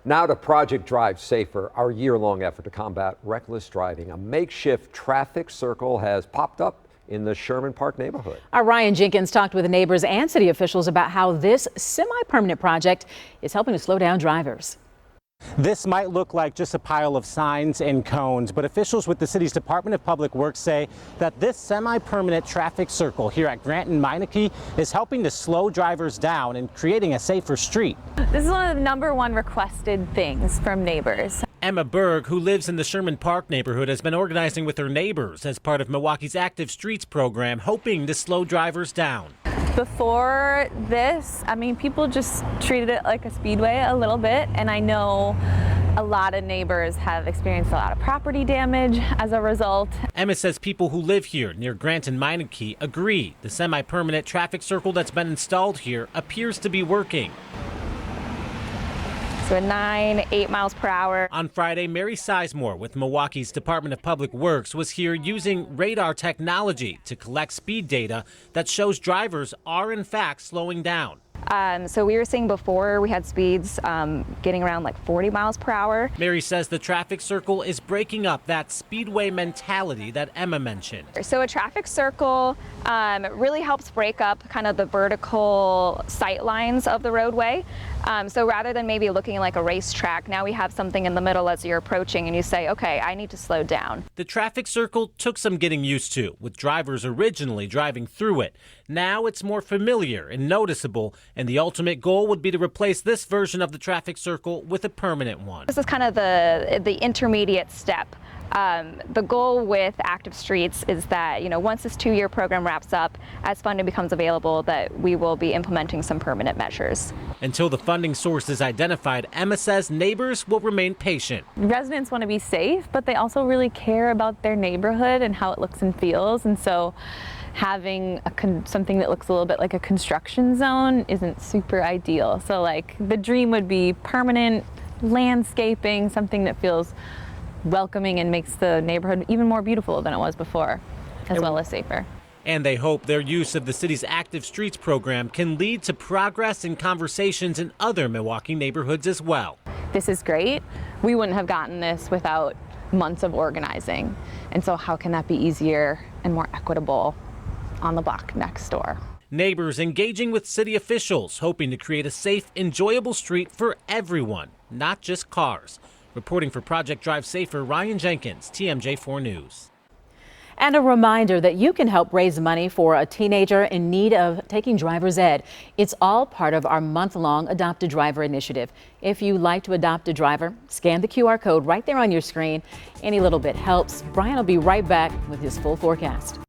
Now to Project Drive Safer, our year-long effort to combat reckless driving. A makeshift traffic circle has popped up in the Sherman Park neighborhood. Our Ryan Jenkins talked with neighbors and city officials about how this semi-permanent project is helping to slow down drivers. This might look like just a pile of signs and cones, but officials with the city's Department of Public Works say that this semi-permanent traffic circle here at Grant and Meinecke is helping to slow drivers down and creating a safer street. This is one of the #1 requested things from neighbors. Emma Berg, who lives in the Sherman Park neighborhood, has been organizing with her neighbors as part of Milwaukee's Active Streets program, hoping to slow drivers down. Before this, people just treated it like a speedway a little bit, and I know a lot of neighbors have experienced a lot of property damage as a result. Emma says people who live here near Grant and Meinecke agree the semi-permanent traffic circle that's been installed here appears to be working. So 8 miles per hour. On Friday, Mary Sizemore with Milwaukee's Department of Public Works was here using radar technology to collect speed data that shows drivers are in fact slowing down. So we were seeing before we had speeds getting around like 40 miles per hour. Mary says the traffic circle is breaking up that speedway mentality that Emma mentioned. So a traffic circle really helps break up kind of the vertical sight lines of the roadway. So rather than maybe looking like a racetrack, now we have something in the middle as you're approaching and you say, okay, I need to slow down. The traffic circle took some getting used to, with drivers originally driving through it. Now it's more familiar and noticeable, and the ultimate goal would be to replace this version of the traffic circle with a permanent one. This is kind of the intermediate step. The goal with Active Streets is that, once this 2-year program wraps up, as funding becomes available, that we will be implementing some permanent measures. Until the funding source is identified, Emma says neighbors will remain patient. Residents want to be safe, but they also really care about their neighborhood and how it looks and feels, and so having something that looks a little bit like a construction zone isn't super ideal. So the dream would be permanent landscaping, something that feels welcoming and makes the neighborhood even more beautiful than it was before, as well as safer. And they hope their use of the city's Active Streets program can lead to progress and conversations in other Milwaukee neighborhoods as well. This is great. We wouldn't have gotten this without months of organizing. And so how can that be easier and more equitable on the block next door? Neighbors engaging with city officials, hoping to create a safe, enjoyable street for everyone, not just cars. Reporting for Project Drive Safer, Ryan Jenkins, TMJ4 News. And a reminder that you can help raise money for a teenager in need of taking driver's ed. It's all part of our month-long Adopt a Driver initiative. If you'd like to adopt a driver, scan the QR code right there on your screen. Any little bit helps. Brian will be right back with his full forecast.